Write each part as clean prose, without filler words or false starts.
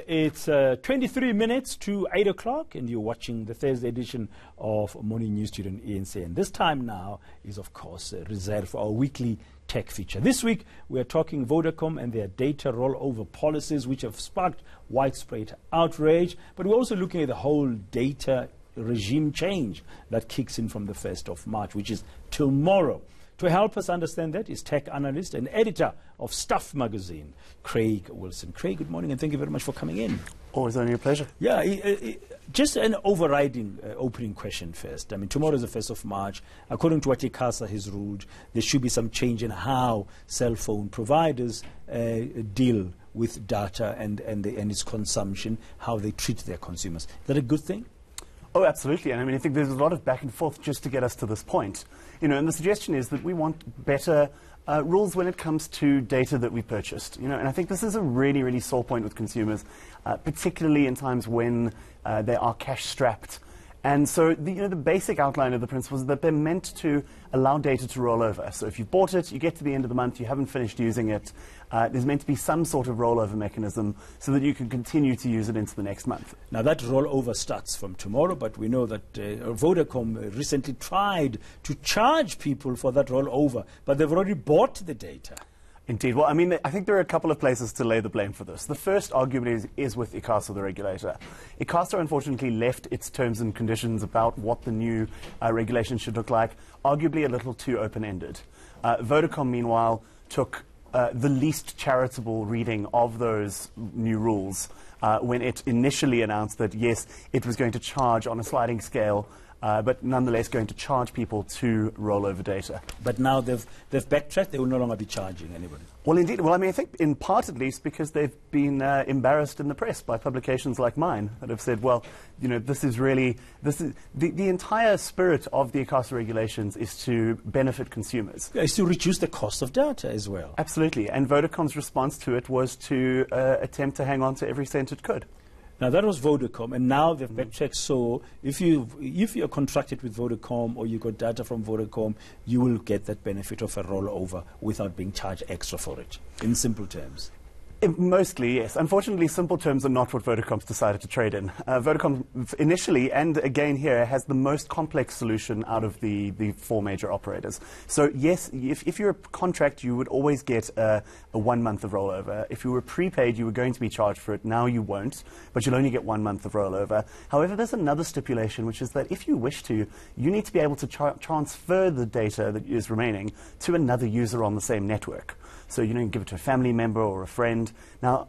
It's 23 minutes to 8 o'clock, and you're watching the Thursday edition of Morning News Student ENC. And this time now is, of course, reserved for our weekly tech feature. This week, we are talking Vodacom and their data rollover policies, which have sparked widespread outrage. But we're also looking at the whole data regime change that kicks in from the 1st of March, which is tomorrow. To help us understand that is tech analyst and editor of Stuff magazine, Craig Wilson. Craig, good morning, and thank you very much for coming in. Always only a pleasure. Yeah, just an overriding opening question first. I mean, tomorrow is the 1st of March. According to what ICASA has ruled, there should be some change in how cell phone providers deal with data and its consumption, how they treat their consumers. Is that a good thing? Oh, absolutely. And I mean, I think there's a lot of back and forth just to get us to this point. You know, and the suggestion is that we want better rules when it comes to data that we purchased. You know, and I think this is a really, really sore point with consumers, particularly in times when they are cash-strapped. And so the basic outline of the principles is that they're meant to allow data to roll over. So if you've bought it, you get to the end of the month, you haven't finished using it, there's meant to be some sort of rollover mechanism so that you can continue to use it into the next month. Now that rollover starts from tomorrow, but we know that Vodacom recently tried to charge people for that rollover, but they've already bought the data. Indeed. Well, I mean, I think there are a couple of places to lay the blame for this. The first argument is with ICASA, the regulator. ICASA, unfortunately, left its terms and conditions about what the new regulation should look like, arguably a little too open-ended. Vodacom, meanwhile, took the least charitable reading of those new rules when it initially announced that, yes, it was going to charge on a sliding scale, but nonetheless going to charge people to roll over data. But now they've backtracked. They will no longer be charging anybody. Well, indeed. Well, I mean, I think in part at least because they've been embarrassed in the press by publications like mine that have said, well, you know, this is the entire spirit of the ICASA regulations is to benefit consumers. Yeah, it's to reduce the cost of data as well. Absolutely. And Vodacom's response to it was to attempt to hang on to every cent it could. Now, that was Vodacom, and now they've backtracked. So if you're contracted with Vodacom or you got data from Vodacom, you will get that benefit of a rollover without being charged extra for it, in simple terms. Mostly, yes. Unfortunately, simple terms are not what Vodacom's decided to trade in. Vodacom initially, and again here, has the most complex solution out of the four major operators. So yes, if you're a contract, you would always get a 1 month of rollover. If you were prepaid, you were going to be charged for it. Now you won't, but you'll only get 1 month of rollover. However, there's another stipulation, which is that if you wish to, you need to be able to transfer the data that is remaining to another user on the same network. So you don't give it to a family member or a friend. Now,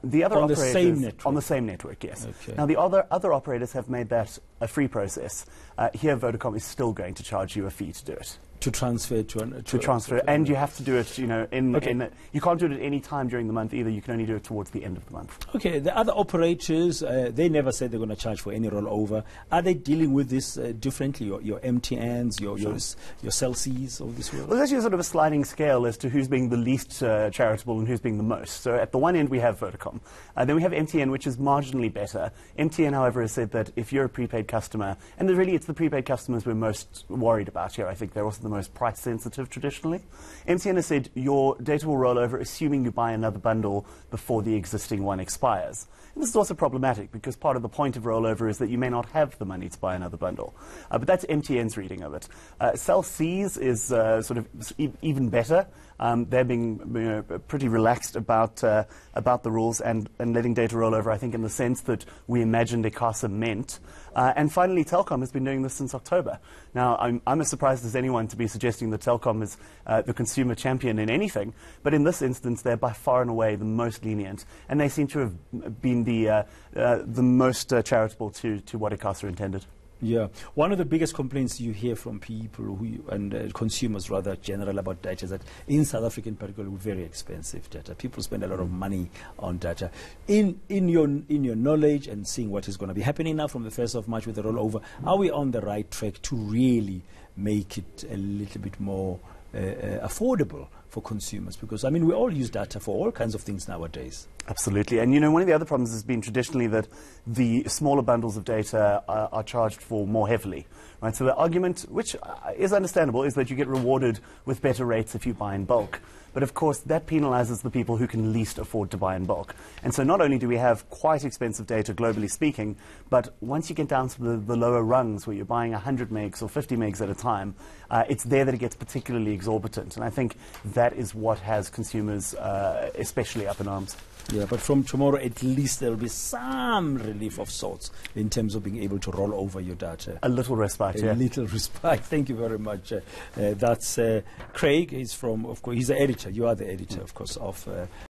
the other operators... On the same network? On the same network, yes. Okay. Now, the other operators have made that a free process. Here, Vodacom is still going to charge you a fee to do it. To transfer and you have to do it, you know, you can't do it at any time during the month either. You can only do it towards the end of the month. Okay, the other operators, they never said they're going to charge for any rollover. Are they dealing with this differently? Your MTNs, your Cell Cs, all this? Well, there's actually sort of a sliding scale as to who's being the least charitable and who's being the most. So at the one end we have Vodacom. Then we have MTN, which is marginally better. MTN, however, has said that if you're a prepaid customer, and really it's the prepaid customers we're most worried about here. I think they're also the most price sensitive traditionally. MTN has said your data will roll over assuming you buy another bundle before the existing one expires. And this is also problematic because part of the point of rollover is that you may not have the money to buy another bundle. But that's MTN's reading of it. Cell Cs is sort of even better. They're being pretty relaxed about the rules and letting data roll over, I think, in the sense that we imagined ICASA meant. And finally, Telkom has been doing this since October. Now, I'm as surprised as anyone to be suggesting that Telkom is the consumer champion in anything, but in this instance, they're by far and away the most lenient, and they seem to have been the most charitable to what ICASA intended. Yeah. One of the biggest complaints you hear from people and consumers rather general about data is that in South Africa in particular, we're very expensive data. People spend a lot of money on data. In your knowledge and seeing what is going to be happening now from the 1st of March with the rollover, are we on the right track to really make it a little bit more affordable for consumers? Because, I mean, we all use data for all kinds of things nowadays. Absolutely. And, you know, one of the other problems has been traditionally that the smaller bundles of data are charged for more heavily. Right? So the argument, which is understandable, is that you get rewarded with better rates if you buy in bulk. But of course, that penalizes the people who can least afford to buy in bulk. And so not only do we have quite expensive data, globally speaking, but once you get down to the lower rungs where you're buying 100 megs or 50 megs at a time, it's there that it gets particularly exorbitant. And I think that is what has consumers especially up in arms. Yeah, but from tomorrow, at least there will be some relief of sorts in terms of being able to roll over your data. A little respite, A little respite. Thank you very much. That's Craig. He's from, of course, he's the editor. You are the editor, of course, of